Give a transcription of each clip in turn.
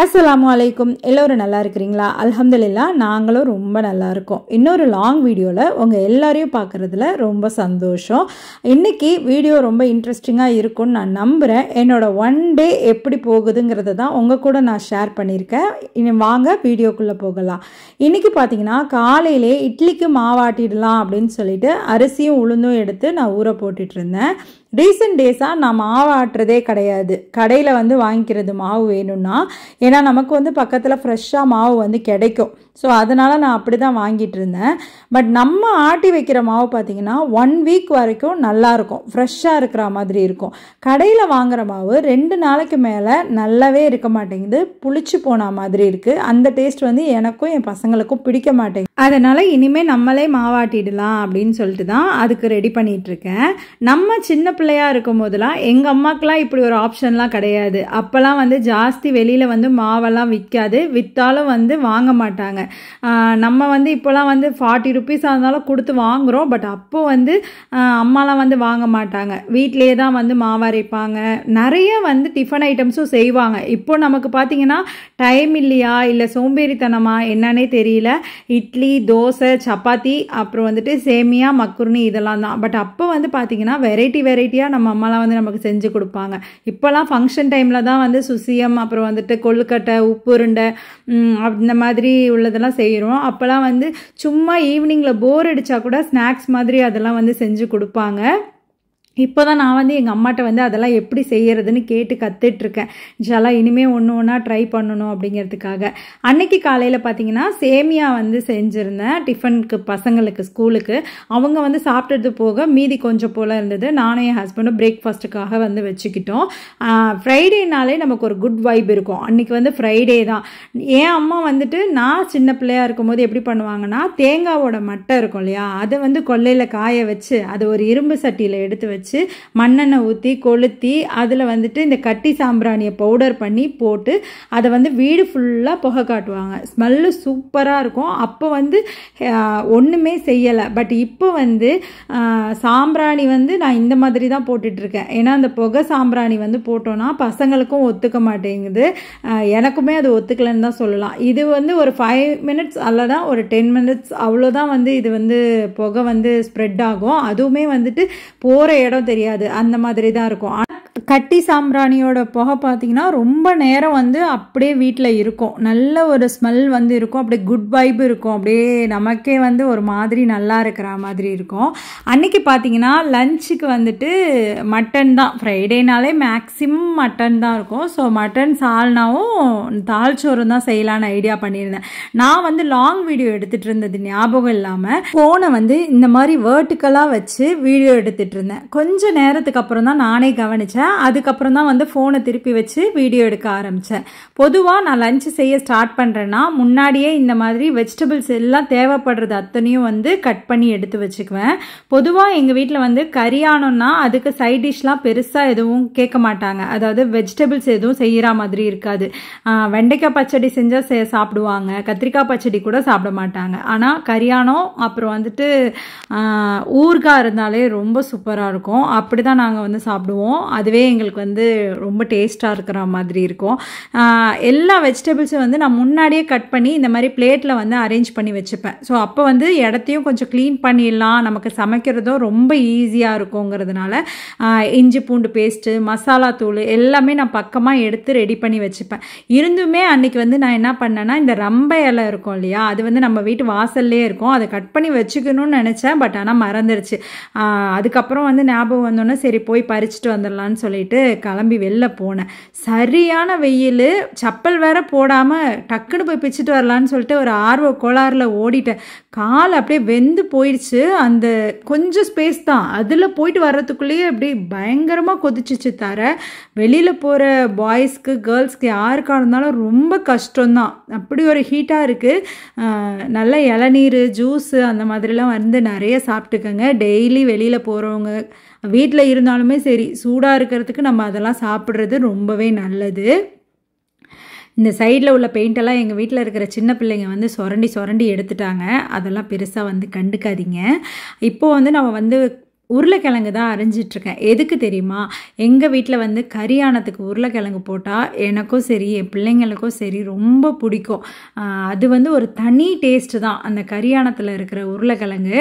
அஸ்ஸலாமுஅலைக்கும். எல்லோரும் நல்லா இருக்கிறீங்களா? அல்ஹம்துலில்லாஹ் நாங்களும் ரொம்ப நல்லா இருக்கோம். இன்னொரு லாங் வீடியோவில் உங்கள் எல்லாரையும் பார்க்குறதுல ரொம்ப சந்தோஷம். இன்றைக்கி வீடியோ ரொம்ப இன்ட்ரெஸ்டிங்காக இருக்கும்னு நான் நம்புகிறேன். என்னோடய ஒன் டே எப்படி போகுதுங்கிறத தான் உங்கள் கூட நான் ஷேர் பண்ணியிருக்கேன். இனி வாங்க வீடியோக்குள்ளே போகலாம். இன்றைக்கி பார்த்தீங்கன்னா காலையிலே இட்லிக்கு மாவாட்டிடலாம் அப்படின்னு சொல்லிட்டு அரிசியும் உளுந்தும் எடுத்து நான் ஊற போட்டுட்டு இருந்தேன். ரீசெண்ட் டேஸாக நான் மாவு ஆட்டுறதே கிடையாது. கடையில் வாங்கிக்கிறது மாவு வேணும்னா, ஏன்னா நமக்கு பக்கத்தில் ஃப்ரெஷ்ஷாக மாவு கிடைக்கும். ஸோ அதனால் நான் அப்படி தான் வாங்கிட்டு இருந்தேன். பட் நம்ம ஆட்டி வைக்கிற மாவு பார்த்திங்கன்னா 1 வீக் வரைக்கும் நல்லாயிருக்கும், ஃப்ரெஷ்ஷாக இருக்கிற மாதிரி இருக்கும். கடையில் வாங்குகிற மாவு 2 நாளைக்கு மேலே நல்லாவே இருக்க மாட்டேங்குது, புளிச்சு போன மாதிரி இருக்குது. அந்த டேஸ்ட் எனக்கும் என் பசங்களுக்கும் பிடிக்க மாட்டேங்குது. அதனால் இனிமேல் நம்மளே மாவாட்டிடலாம் அப்படின்னு சொல்லிட்டு தான் அதுக்கு ரெடி பண்ணிகிட்ருக்கேன். நம்ம சின்ன பிள்ளையாக இருக்கும் போதெல்லாம் எங்கள் அம்மாக்கெலாம் இப்படி ஒரு ஆப்ஷன்லாம் கிடையாது. அப்போல்லாம் ஜாஸ்தி வெளியில் மாவெல்லாம் விற்காது, விற்றாலும் வாங்க மாட்டாங்க. நம்ம இப்போலாம் 40 ருபீஸாக இருந்தாலும் கொடுத்து வாங்குகிறோம். பட் அப்போ அம்மாலாம் வாங்க மாட்டாங்க, வீட்டிலே தான் மாவு அரைப்பாங்க. நிறைய டிஃபன் ஐட்டம்ஸும் செய்வாங்க. இப்போ நமக்கு பார்த்திங்கன்னா டைம் இல்லையா இல்லை சோம்பேறித்தனமா என்னன்னே தெரியல, இட்லி, தோசை, சப்பாத்தி, அப்புறம் சேமியா, மக்குருனி இதெல்லாம் தான். பட் அப்போ பார்த்திங்கன்னா வெரைட்டியாக நம்ம அம்மாலாம் நமக்கு செஞ்சு கொடுப்பாங்க. இப்போலாம் ஃபங்க்ஷன் டைமில் தான் சுசியம், அப்புறம் கொழுக்கட்டை, உப்பு உருண்டை, இந்த மாதிரி உள்ளதெல்லாம் செய்கிறோம். அப்போலாம் சும்மா ஈவினிங்கில் போர் அடித்தா கூட ஸ்நாக்ஸ் மாதிரி அதெல்லாம் செஞ்சு கொடுப்பாங்க. இப்போ தான் நான் எங்கள் அம்மாட்ட அதெல்லாம் எப்படி செய்கிறதுன்னு கேட்டு கற்றுட்ருக்கேன். இன்ஷால்லா இனிமேல் ஒன்றா ட்ரை பண்ணணும் அப்படிங்கிறதுக்காக. அன்னைக்கு காலையில் பார்த்தீங்கன்னா சேமியா செஞ்சுருந்தேன் டிஃபனுக்கு, பசங்களுக்கு ஸ்கூலுக்கு. அவங்க சாப்பிட்டது போக மீதி கொஞ்சம் போல் இருந்தது. நானும் என் ஹஸ்பண்டும் பிரேக்ஃபாஸ்ட்டுக்காக வச்சுக்கிட்டோம். ஃப்ரைடேனாலே நமக்கு ஒரு குட் வைப் இருக்கும். அன்றைக்கி ஃப்ரைடே தான். என் அம்மா நான் சின்ன பிள்ளையாக இருக்கும்போது எப்படி பண்ணுவாங்கன்னா, தேங்காவோட மட்டை இருக்கும் இல்லையா, அதை கொல்லையில் காய வச்சு அதை ஒரு இரும்பு சட்டியில் எடுத்து வச்சு மண்ணெண்ணெய் ஊற்றி கொளுத்தி அதில் இந்த கட்டி சாம்பிராணியை பவுடர் பண்ணி போட்டு அதை வீடு ஃபுல்லாக புகை காட்டுவாங்க. ஸ்மெல்லு சூப்பராக இருக்கும். அப்போ ஒன்றுமே செய்யலை. பட் இப்போ சாம்பிராணி நான் இந்த மாதிரி தான் போட்டுட்ருக்கேன். ஏன்னா அந்த புகை சாம்பிராணி போட்டோன்னா பசங்களுக்கும் ஒத்துக்க மாட்டேங்குது, எனக்குமே அது ஒத்துக்கலைன்னு தான் சொல்லலாம். இது ஒரு 5 மினிட்ஸ் அல்லதான் ஒரு 10 மினிட்ஸ் அவ்வளோதான் இது புகை ஸ்ப்ரெட் ஆகும். அதுவுமே போகிற இடம் தெரியாது, அந்த மாதிரி தான் இருக்கும். கட்டி சாம்பிராணியோட புகை பார்த்தீங்கன்னா ரொம்ப நேரம் அப்படியே வீட்டில் இருக்கும். நல்ல ஒரு ஸ்மெல் இருக்கும், அப்படியே குட் வைப் இருக்கும். அப்படியே நமக்கே ஒரு மாதிரி நல்லா இருக்கிற மாதிரி இருக்கும். அன்றைக்கி பார்த்தீங்கன்னா லஞ்சுக்கு மட்டன் தான். ஃப்ரைடேனாலே மேக்ஸிமம் மட்டன் தான் இருக்கும். ஸோ மட்டன் சால்னாவும் தால்சோறும் தான் செய்யலான்னு ஐடியா பண்ணியிருந்தேன். நான் லாங் வீடியோ எடுத்துகிட்டு இருந்தது ஞாபகம் இல்லாமல் ஃபோனை இந்த மாதிரி வேர்ட்டிக்கலாக வச்சு வீடியோ எடுத்துகிட்டு இருந்தேன். கொஞ்சம் நேரத்துக்கு அப்புறம் தான் நானே கவனித்தேன். அதுக்கப்புறம் தான் ஃபோனை திருப்பி வச்சு வீடியோ எடுக்க ஆரம்பித்தேன். பொதுவாக நான் லஞ்சு செய்ய ஸ்டார்ட் பண்ணுறேன்னா முன்னாடியே இந்த மாதிரி வெஜிடபிள்ஸ் எல்லாம் தேவைப்படுறது அத்தனையும் கட் பண்ணி எடுத்து வச்சுக்குவேன். பொதுவாக எங்கள் வீட்டில் கறியானோன்னா அதுக்கு சைட் டிஷ்லாம் பெருசாக எதுவும் கேட்க மாட்டாங்க. அதாவது வெஜிடபிள்ஸ் எதுவும் செய்கிற மாதிரி இருக்காது. வெண்டைக்காய் பச்சடி செஞ்சால் சாப்பிடுவாங்க, கத்திரிக்காய் பச்சடி கூட சாப்பிட மாட்டாங்க. ஆனால் கறியானோ அப்புறம் ஊறுகாய் இருந்தாலே ரொம்ப சூப்பராக இருக்கும். அப்படி தான் நாங்கள் சாப்பிடுவோம். அதுவே எங்களுக்கு ரொம்ப டேஸ்ட்டாக இருக்கிற மாதிரி இருக்கும். எல்லா வெஜிடபிள்ஸும் நான் முன்னாடியே கட் பண்ணி இந்த மாதிரி பிளேட்டில் அரேஞ்ச் பண்ணி வச்சுப்பேன். ஸோ அப்போ இடத்தையும் கொஞ்சம் க்ளீன் பண்ணிடலாம், நமக்கு சமைக்கிறதும் ரொம்ப ஈஸியாக இருக்குங்கிறதுனால இஞ்சி பூண்டு பேஸ்ட்டு, மசாலா தூள் எல்லாமே நான் பக்கமாக எடுத்து ரெடி பண்ணி வச்சுப்பேன். இருந்துமே அன்றைக்கி நான் என்ன பண்ணேன்னா, இந்த ரம்பை இலை இருக்கும் இல்லையா, அது நம்ம வீட்டு வாசல்லே இருக்கும், அதை கட் பண்ணி வச்சுக்கணும்னு நினச்சேன். பட் ஆனால் மறந்துடுச்சு. அதுக்கப்புறம் ஞாபகம் வந்தோன்னே சரி போய் பறிச்சுட்டு வந்துடலான்னு சொல்லிட்டு கிளம்பி வெளில போனேன். சரியான வெயில், சப்பல் வேற போடாமல் டக்குன்னு போய் பிச்சுட்டு வரலான்னு சொல்லிட்டு ஒரு ஆர்வ கோளாறில் ஓடிட்டேன். கால் அப்படியே வெந்து போயிடுச்சு. அந்த கொஞ்சம் ஸ்பேஸ் தான், அதில் போயிட்டு வர்றதுக்குள்ளேயே அப்படி பயங்கரமாக கொதிச்சிச்சு. தர வெளியில் போகிற பாய்ஸ்க்கு கேர்ள்ஸ்க்கு யாருக்காக இருந்தாலும் ரொம்ப கஷ்டம்தான். அப்படி ஒரு ஹீட்டாக இருக்குது. நல்ல இளநீர், ஜூஸு அந்த மாதிரிலாம் நிறைய சாப்பிட்டுக்கோங்க. டெய்லி வெளியில் போகிறவங்க வீட்டில் இருந்தாலுமே சரி, சூடாக இருக்கிறதுக்கு நம்ம அதெல்லாம் சாப்பிட்றது ரொம்பவே நல்லது. இந்த சைடில் உள்ள பெயிண்டெல்லாம் எங்கள் வீட்டில் இருக்கிற சின்ன பிள்ளைங்க சுரண்டி எடுத்துட்டாங்க. அதெல்லாம் பெருசாக கண்டுக்காதீங்க. இப்போது நம்ம உருளைக்கிழங்கு தான் அரைஞ்சிட்ருக்கேன். எதுக்கு தெரியுமா? எங்கள் வீட்டில் வந்து கரியானத்துக்கு உருளைக்கிழங்கு போட்டால் எனக்கும் சரி என் பிள்ளைங்களுக்கும் சரி ரொம்ப பிடிக்கும். அது வந்து ஒரு தனி டேஸ்ட்டு தான் அந்த கரியானத்தில் இருக்கிற உருளைக்கிழங்கு.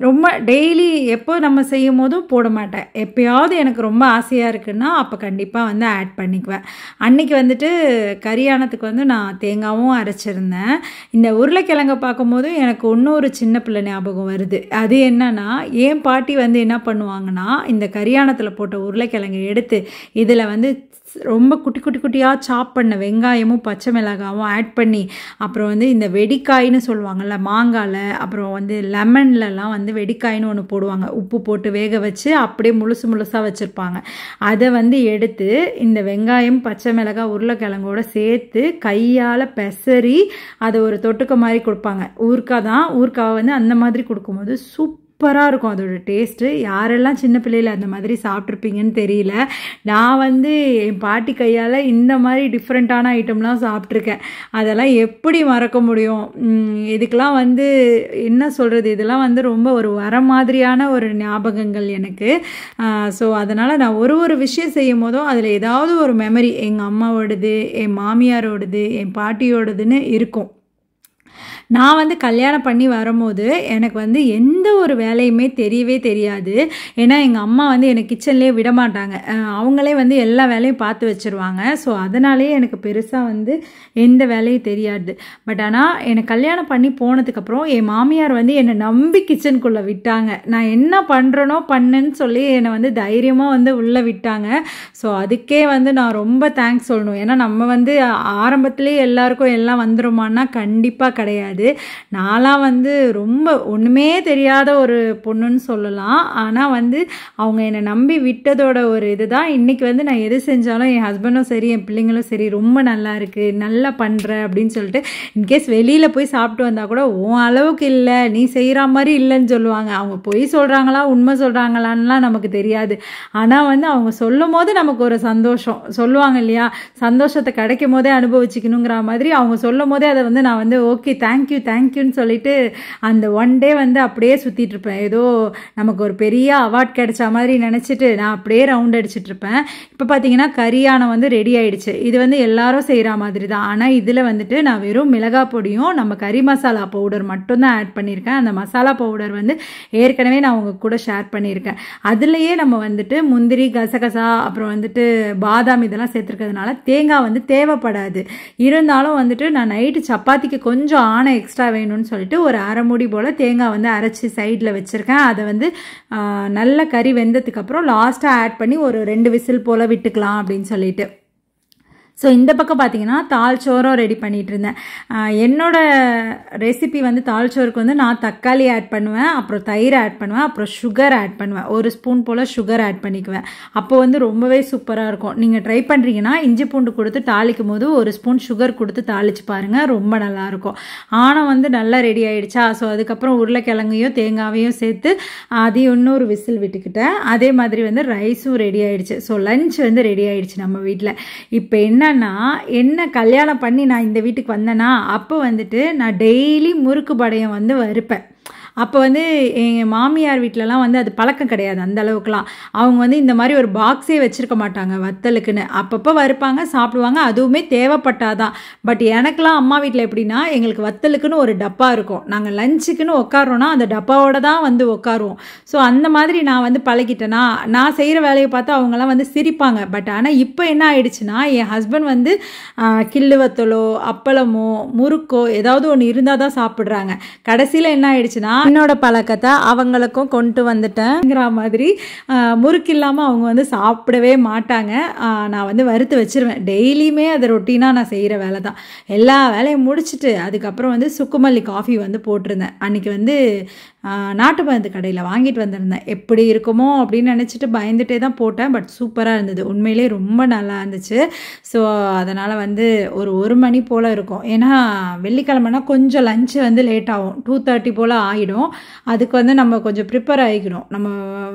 ரொம்ப டெய்லி எப்போ நம்ம செய்யும் போதும் போட மாட்டேன். எப்போயாவது எனக்கு ரொம்ப ஆசையாக இருக்குன்னா அப்போ கண்டிப்பாக வந்து ஆட் பண்ணிக்குவேன். அன்றைக்கி வந்துட்டு கரியானத்துக்கு வந்து நான் தேங்காயும் அரைச்சிருந்தேன். இந்த உருளைக்கிழங்கை பார்க்கும்போது எனக்கு இன்னொரு சின்ன பிள்ளை ஞாபகம் வருது. அது என்னன்னா, ஏன் பாட்டி வந்து என்ன பண்ணுவாங்கன்னா, இந்த கரியானத்தில் போட்ட உருளைக்கிழங்கை எடுத்து இதில் வந்து ரொம்ப குட்டி குட்டி குட்டியாக சாப் பண்ண வெங்காயமும் பச்சை மிளகாவும் ஆட் பண்ணி, அப்புறம் வந்து இந்த வெடிக்காய்னு சொல்லுவாங்கள்ல மாங்காயில், அப்புறம் வந்து லெமன்லலாம் வந்து வெடிக்காய்னு ஒன்று போடுவாங்க. உப்பு போட்டு வேக வச்சு அப்படியே முழுசாக வச்சுருப்பாங்க. அதை வந்து எடுத்து இந்த வெங்காயம் பச்சை மிளகாய் உருளைக்கிழங்கோட சேர்த்து கையால் பெசரி அதை ஒரு தொட்டுக்க மாதிரி கொடுப்பாங்க. ஊறுகாய் தான். ஊறுகாய் வந்து அந்த மாதிரி கொடுக்கும்போது சூப்பராக இருக்கும் அதோட டேஸ்ட்டு. யாரெல்லாம் சின்ன பிள்ளையில் அந்த மாதிரி சாப்பிட்ருப்பீங்கன்னு தெரியல. நான் வந்து என் பாட்டி கையால் இந்த மாதிரி டிஃப்ரெண்ட்டான ஐட்டம்லாம் சாப்பிட்ருக்கேன். அதெல்லாம் எப்படி மறக்க முடியும்? இதுக்கெலாம் வந்து என்ன சொல்கிறது, இதெல்லாம் வந்து ரொம்ப ஒரு வர மாதிரியான ஒரு ஞாபகங்கள் எனக்கு. ஸோ அதனால் நான் ஒரு விஷயம் செய்யும் போதும் அதில் ஏதாவது ஒரு மெமரி எங்கள் அம்மாவோடது, என் மாமியாரோடது, என் பாட்டியோடதுன்னு இருக்கும். நான் வந்து கல்யாணம் பண்ணி வரும்போது எனக்கு வந்து எந்த ஒரு வேலையுமே தெரியவே தெரியாது. ஏன்னா எங்கள் அம்மா வந்து என்னை கிச்சன்லேயே விட மாட்டாங்க. அவங்களே வந்து எல்லா வேலையும் பார்த்து வச்சுருவாங்க. ஸோ அதனாலேயே எனக்கு பெருசாக வந்து எந்த வேலையும் தெரியாது. பட் ஆனால் என்னை கல்யாணம் பண்ணி போனதுக்கப்புறம் என் மாமியார் வந்து என்னை நம்பி கிச்சனுக்குள்ளே விட்டாங்க. நான் என்ன பண்ணுறனோ பண்ணுன்னு சொல்லி என்னை வந்து தைரியமாக வந்து உள்ளே விட்டாங்க. ஸோ அதுக்கே வந்து நான் ரொம்ப தேங்க்ஸ் சொல்லணும். ஏன்னா நம்ம வந்து ஆரம்பத்துலேயே எல்லாருக்கும் எல்லாம் வந்துருமான்னா கண்டிப்பாக கிடையாது. நான்லாம் வந்து ரொம்ப ஒன்றுமே தெரியாத ஒரு பொண்ணுன்னு சொல்லலாம். ஆனால் வந்து அவங்க என்னை நம்பி விட்டதோட ஒரு இதுதான் இன்றைக்கி வந்து நான் எது செஞ்சாலும் என் ஹஸ்பண்டும் சரி என் பிள்ளைங்களும் சரி ரொம்ப நல்லா இருக்குது, நல்லா பண்ணுற அப்படின்னு சொல்லிட்டு, இன்கேஸ் வெளியில் போய் சாப்பிட்டு வந்தால் கூட உன் அளவுக்கு இல்லை, நீ செய்கிற மாதிரி இல்லைன்னு சொல்லுவாங்க. அவங்க பொய் சொல்கிறாங்களா உண்மை சொல்கிறாங்களான்லாம் நமக்கு தெரியாது. ஆனால் வந்து அவங்க சொல்லும் போது நமக்கு ஒரு சந்தோஷம். சொல்லுவாங்க இல்லையா, சந்தோஷத்தை கிடைக்கும் போதே அனுபவிச்சுக்கணுங்கிற மாதிரி அவங்க சொல்லும் போதே அதை வந்து நான் வந்து ஓகே தேங்க்யூன்னு சொல்லிட்டு அந்த ஒன் டே வந்து அப்படியே சுற்றிட்டு இருப்பேன். ஏதோ நமக்கு ஒரு பெரிய அவார்ட் கிடைச்ச மாதிரி நினச்சிட்டு நான் அப்படியே ரவுண்ட் அடிச்சுட்டு இருப்பேன். இப்போ பார்த்தீங்கன்னா கரியானம் வந்து ரெடி ஆயிடுச்சு. இது வந்து எல்லாரும் செய்கிற மாதிரி தான். ஆனால் இதில் வந்துட்டு நான் வெறும் மிளகாய் பொடியும் நம்ம கறி மசாலா பவுடர் மட்டும்தான் ஆட் பண்ணியிருக்கேன். அந்த மசாலா பவுடர் வந்து ஏற்கனவே நான் உங்க கூட ஷேர் பண்ணியிருக்கேன். அதுலேயே நம்ம வந்துட்டு முந்திரி கசகசா அப்புறம் வந்துட்டு பாதாம் இதெல்லாம் சேர்த்துருக்கிறதுனால தேங்காய் வந்து தேவைப்படாது. இருந்தாலும் வந்துட்டு நான் நைட்டு சப்பாத்திக்கு கொஞ்சம் ஆணை எக்ஸ்ட்ரா வேணும்னு சொல்லிட்டு ஒரு அரை மூடி போல் தேங்காய் வந்து அரைச்சி சைடில் வச்சுருக்கேன். அதை வந்து நல்ல கறி வெந்ததுக்கப்புறம் லாஸ்ட்டாக ஆட் பண்ணி ஒரு 2 விசில் போல் விட்டுக்கலாம் அப்படின்னு சொல்லிட்டு. ஸோ இந்த பக்கம் பார்த்தீங்கன்னா தால்ச்சோறும் ரெடி பண்ணிகிட்டு இருந்தேன். என்னோடய ரெசிபி வந்து தால்ச்சோருக்கு வந்து நான் தக்காளி ஆட் பண்ணுவேன், அப்புறம் தயிர் ஆட் பண்ணுவேன், அப்புறம் சுகர் ஆட் பண்ணுவேன். 1 ஸ்பூன் போல் சுகர் ஆட் பண்ணிக்குவேன். அப்போ வந்து ரொம்பவே சூப்பராக இருக்கும். நீங்கள் ட்ரை பண்ணுறீங்கன்னா இஞ்சி பூண்டு கொடுத்து தாளிக்கும் போது 1 ஸ்பூன் சுகர் கொடுத்து தாளித்து பாருங்கள், ரொம்ப நல்லாயிருக்கும். ஆனால் வந்து நல்லா ரெடி ஆகிடுச்சா. ஸோ அதுக்கப்புறம் உருளைக்கிழங்கையும் தேங்காவையும் சேர்த்து அதையும் இன்னொரு விசில் விட்டுக்கிட்டேன். அதே மாதிரி வந்து ரைஸும் ரெடி ஆகிடுச்சு. ஸோ லஞ்ச் வந்து ரெடி ஆகிடுச்சு நம்ம வீட்டில். இப்போ என்ன கல்யாணம் பண்ணி நான் இந்த வீட்டுக்கு வந்தேன்னா அப்போ வந்துட்டு நான் டெய்லி முறுக்கு படையம் வந்து வறுப்பேன். அப்போ வந்து எங்கள் மாமியார் வீட்டிலலாம் வந்து அது பழக்கம் கிடையாது அந்த அளவுக்குலாம். அவங்க வந்து இந்த மாதிரி ஒரு பாக்ஸே வச்சுருக்க மாட்டாங்க வத்தலுக்குன்னு. அப்பப்போ வறுப்பாங்க சாப்பிடுவாங்க, அதுவுமே தேவைப்பட்டாதான். பட் எனக்கெலாம் அம்மா வீட்டில் எப்படின்னா எங்களுக்கு வத்தலுக்குன்னு ஒரு டப்பா இருக்கும். நாங்கள் லஞ்சுக்குன்னு உட்காரோன்னா அந்த டப்பாவோட தான் வந்து உட்காருவோம். ஸோ அந்த மாதிரி நான் வந்து பழகிட்டேன்னா நான் செய்கிற வேலையை பார்த்து அவங்களாம் வந்து சிரிப்பாங்க. பட் ஆனால் இப்போ என்ன ஆயிடுச்சுன்னா என் ஹஸ்பண்ட் வந்து கிள்ளு வத்தலோ அப்பளமோ முறுக்கோ ஏதாவது ஒன்று இருந்தால் தான் சாப்பிட்றாங்க. கடைசியில் என்ன ஆயிடுச்சுன்னா என்னோட பழக்கத்தை அவங்களுக்கும் கொண்டு வந்துட்டேங்கிற மாதிரி முறுக்கு இல்லாமல் அவங்க வந்து சாப்பிடவே மாட்டாங்க. நான் வந்து வறுத்து வச்சிருவேன். டெய்லியுமே அது ரொட்டீனாக நான் செய்கிற வேலை தான். எல்லா வேலையும் முடிச்சுட்டு அதுக்கப்புறம் வந்து சுக்குமல்லி காஃபி வந்து போட்டிருந்தேன். அன்றைக்கி வந்து நாட்டு மருந்து கடையில் வாங்கிட்டு வந்திருந்தேன். எப்படி இருக்குமோ அப்படின்னு நினச்சிட்டு பயந்துட்டே தான் போட்டேன். பட் சூப்பராக இருந்தது, உண்மையிலே ரொம்ப நல்லா இருந்துச்சு. ஸோ அதனால் வந்து ஒரு மணி போல் இருக்கும். ஏன்னா வெள்ளிக்கிழமைனா கொஞ்சம் லஞ்சு வந்து லேட் ஆகும், 2:30 போல் ஆகிடும். அதுக்கு வந்து நம்ம கொஞ்சம் ப்ரிப்பேர் ஆகிக்கணும். நம்ம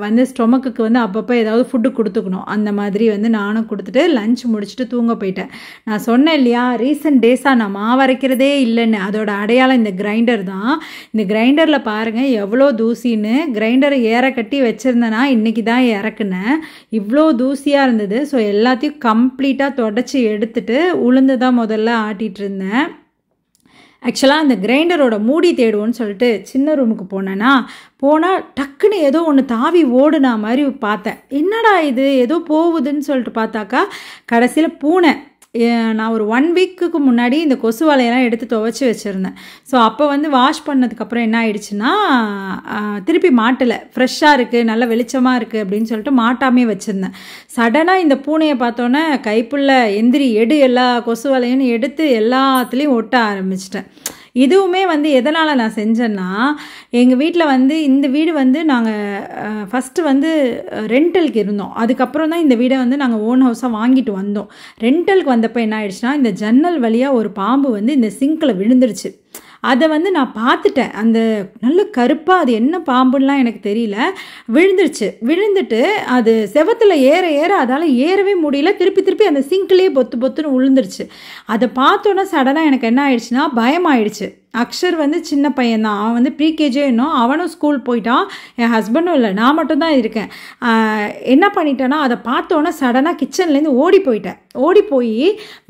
வந்து ஸ்டொமக்குக்கு வந்து அப்பப்போ ஏதாவது ஃபுட்டு கொடுத்துக்கணும். அந்த மாதிரி வந்து நானும் கொடுத்துட்டு லஞ்ச் முடிச்சுட்டு தூங்க போயிட்டேன். நான் சொன்னேன் இல்லையா ரீசன்ட் டேஸாக நான் மாவு அரைக்கிறதே இல்லைன்னு, அதோட அடையாளம் இந்த கிரைண்டர் தான். இந்த கிரைண்டரில் பாருங்கள் எவ்வளோ தூசின்னு. கிரைண்டரை ஏற கட்டி வச்சுருந்தேன்னா இன்றைக்கி தான் இறக்குனேன். இவ்வளோ தூசியாக இருந்தது. ஸோ எல்லாத்தையும் கம்ப்ளீட்டாக தொடச்சி எடுத்துட்டு உளுந்து தான் முதல்ல ஆட்டிகிட்டு இருந்தேன். ஆக்சுவலாக அந்த கிரைண்டரோட மூடி தேடுவோன்னு சொல்லிட்டு சின்ன ரூமுக்கு போனால் டக்குன்னு ஏதோ ஒன்று தாவி ஓடுனா மாதிரி பார்த்தேன். என்னடா இது ஏதோ போகுதுன்னு சொல்லிட்டு பார்த்தாக்கா கடைசியில் பூனை. நான் ஒரு 1 வீக்குக்கு முன்னாடி இந்த கொசு வலையெல்லாம் எடுத்து துவைச்சி வச்சுருந்தேன். ஸோ அப்போ வந்து வாஷ் பண்ணதுக்கப்புறம் என்ன ஆயிடுச்சுன்னா திருப்பி மாட்டலை. ஃப்ரெஷ்ஷாக இருக்குது, நல்ல வெளிச்சமாக இருக்குது அப்படின்னு சொல்லிட்டு மாட்டாமே வச்சுருந்தேன். சடனாக இந்த பூனையை பார்த்தோன்னே கைப்புள்ள எந்திரி எடு எல்லா கொசு வலையும் எடுத்து எல்லாத்துலேயும் ஒட்ட ஆரம்பிச்சிட்டேன். இதுவுமே வந்து எதனால் நான் செஞ்சேன்னா, எங்கள் வீட்டில் வந்து இந்த வீடு வந்து நாங்கள் ஃபஸ்ட்டு வந்து ரெண்டலுக்கு இருந்தோம். அதுக்கப்புறம் தான் இந்த வீடை வந்து நாங்கள் ஓன் ஹவுஸாக வாங்கிட்டு வந்தோம். ரெண்டலுக்கு வந்தப்போ என்ன ஆயிடுச்சுன்னா, இந்த ஜன்னல் வழியாக ஒரு பாம்பு வந்து இந்த சிங்கில் விழுந்துருச்சு. அதை வந்து நான் பார்த்துட்டேன். அந்த நல்ல கருப்பாக அது என்ன பாம்புன்னெலாம் எனக்கு தெரியல, விழுந்துட்டு அது செவத்தில் ஏற அதால் ஏறவே முடியல. திருப்பி அந்த சிங்க்லேயே பொத்துன்னு விழுந்துருச்சு. அதை பார்த்தோன்னா சடனாக எனக்கு என்ன ஆயிடுச்சுன்னா பயமாயிடுச்சு. அக்ஷர் வந்து சின்ன பையன்தான், அவன் வந்து ப்ரீகேஜே இன்னும், அவனும் ஸ்கூல் போயிட்டான். என் ஹஸ்பண்டும் இல்லை, நான் மட்டும்தான் இருக்கேன். என்ன பண்ணிட்டேன்னா அதை பார்த்தோன்னா சடனாக கிச்சன்லேருந்து ஓடி போய்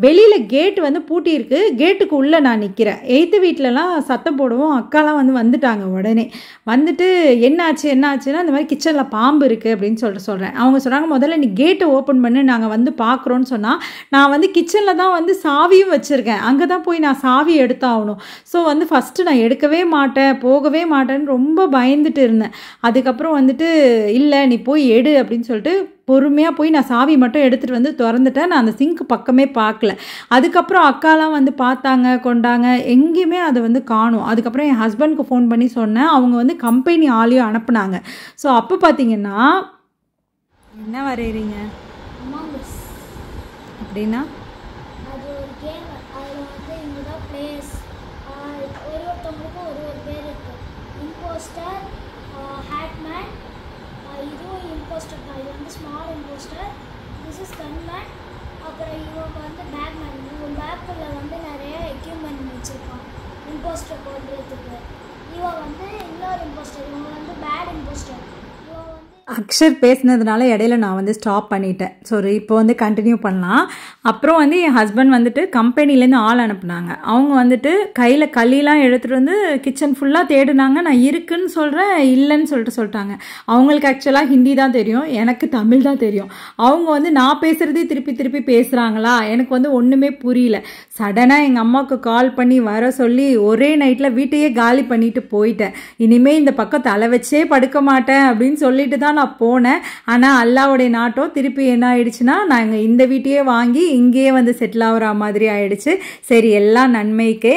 வெளியில் கேட்டு வந்து பூட்டியிருக்கு. கேட்டுக்கு உள்ளே நான் நிற்கிறேன். எய்த்து வீட்டிலலாம் சத்தம் போடுவோம். அக்காலாம் வந்துட்டாங்க. உடனே வந்துட்டு என்னாச்சுன்னா இந்த மாதிரி கிச்சனில் பாம்பு இருக்குது அப்படின்னு சொல்கிறேன். அவங்க சொல்கிறாங்க முதல்ல நீ கேட்டை ஓப்பன் பண்ணி நாங்கள் வந்து பார்க்குறோன்னு சொன்னால், நான் வந்து கிச்சனில் தான் வந்து சாவியும் வச்சுருக்கேன். அங்கே தான் போய் நான் சாவி எடுத்தாகணும். ஸோ வந்து ஃபஸ்ட்டு நான் எடுக்கவே மாட்டேன், போகவே மாட்டேன்னு ரொம்ப பயந்துட்டு இருந்தேன். அதுக்கப்புறம் வந்துட்டு இல்லை நீ போய் எடு அப்படின்னு சொல்லிட்டு பொறுமையாக போய் நான் சாவி மட்டும் எடுத்துகிட்டு வந்து திறந்துட்டேன். நான் அந்த சிங்க் பக்கமே பார்க்கல. அதுக்கப்புறம் அக்காலாம் வந்து பார்த்தாங்க, கொண்டாங்க, எங்கேயுமே அதை வந்து காணும். அதுக்கப்புறம் என் ஹஸ்பண்டுக்கு ஃபோன் பண்ணி சொன்னேன். அவங்க வந்து கம்பெனி ஆளையும் அனுப்புனாங்க. ஸோ அப்போ பார்த்தீங்கன்னா என்ன வரைகிறீங்க அப்படின்னா, அது ஒரு கேம். அதில் வந்து இங்கே தான் பிளேஸ் ஒருத்தவங்களுக்கும் ஒரு பேர் இருக்குது. இம்போஸ்டர், ஹேட்மேன், இதுவும் இம்போஸ்டர் தான். இது வந்து small impostor, this is gunman. அப்புறம் இவங்க வந்து பேக்மேன். இவங்க பேக்குள்ளே வந்து நிறைய எக்யூப்மெண்ட் வச்சுருப்பான் இம்போஸ்டர் போடுறதுக்கு. இவன் வந்து இன்னொரு இம்போஸ்டர், இவங்க வந்து பேட் இம்போஸ்டர். அக்ஷர் பேசினதுனால இடையில நான் வந்து ஸ்டாப் பண்ணிட்டேன். ஸோ இப்போ வந்து கண்டினியூ பண்ணலாம். அப்புறம் வந்து என் ஹஸ்பண்ட் வந்துட்டு கம்பெனிலேருந்து ஆள் அனுப்புனாங்க. அவங்க வந்துட்டு கையில் களிலாம் எடுத்துகிட்டு வந்து கிச்சன் ஃபுல்லாக தேடினாங்க. நான் இருக்குன்னு சொல்கிறேன், இல்லைன்னு சொல்லிட்டாங்க. அவங்களுக்கு ஆக்சுவலாக ஹிந்தி தான் தெரியும், எனக்கு தமிழ் தான் தெரியும். அவங்க வந்து நான் பேசுகிறதே திருப்பி பேசுகிறாங்களா, எனக்கு வந்து ஒன்றுமே புரியல. சடனாக எங்கள் அம்மாவுக்கு கால் பண்ணி வர சொல்லி ஒரே நைட்டில் வீட்டையே காலி பண்ணிட்டு போயிட்டேன். இனிமேல் இந்த பக்கம் தலை வச்சே படுக்க மாட்டேன் அப்படின்னு சொல்லிட்டு தான் நான் போனேன். ஆனால் அல்லாவுடைய நாட்டம் திருப்பி என்ன ஆயிடுச்சுன்னா, நாங்கள் இந்த வீட்டையே வாங்கி இங்கேயே வந்து செட்டில் ஆகிற மாதிரி ஆயிடுச்சு. சரி, எல்லாம் நன்மைக்கே.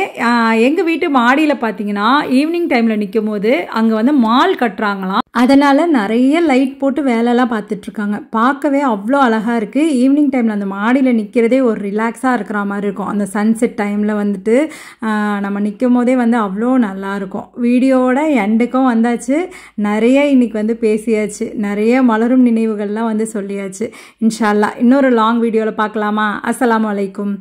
எங்கள் வீட்டு மாடியில் பார்த்தீங்கன்னா ஈவினிங் டைமில் நிற்கும் போது அங்கே வந்து மால் கட்டுறாங்களாம். அதனால் நிறைய லைட் போட்டு வேலைலாம் பார்த்துட்ருக்காங்க. பார்க்கவே அவ்வளோ அழகாக இருக்குது. ஈவினிங் டைமில் அந்த மாடியில் நிற்கிறதே ஒரு ரிலாக்ஸாக இருக்கிற மாதிரி இருக்கும். அந்த சன்செட் டைமில் வந்துட்டு நம்ம நிற்கும் போதே வந்து அவ்வளோ நல்லாயிருக்கும். வீடியோவோட எண்டுக்கும் வந்தாச்சு. நிறைய இன்றைக்கி வந்து பேசியாச்சு. நிறைய மலரும் நினைவுகள்லாம் வந்து சொல்லியாச்சு. இன்ஷா அல்லாஹ் இன்னொரு லாங் வீடியோவில் பார்க்கலாமா? அஸ்ஸலாமு அலைக்கும்.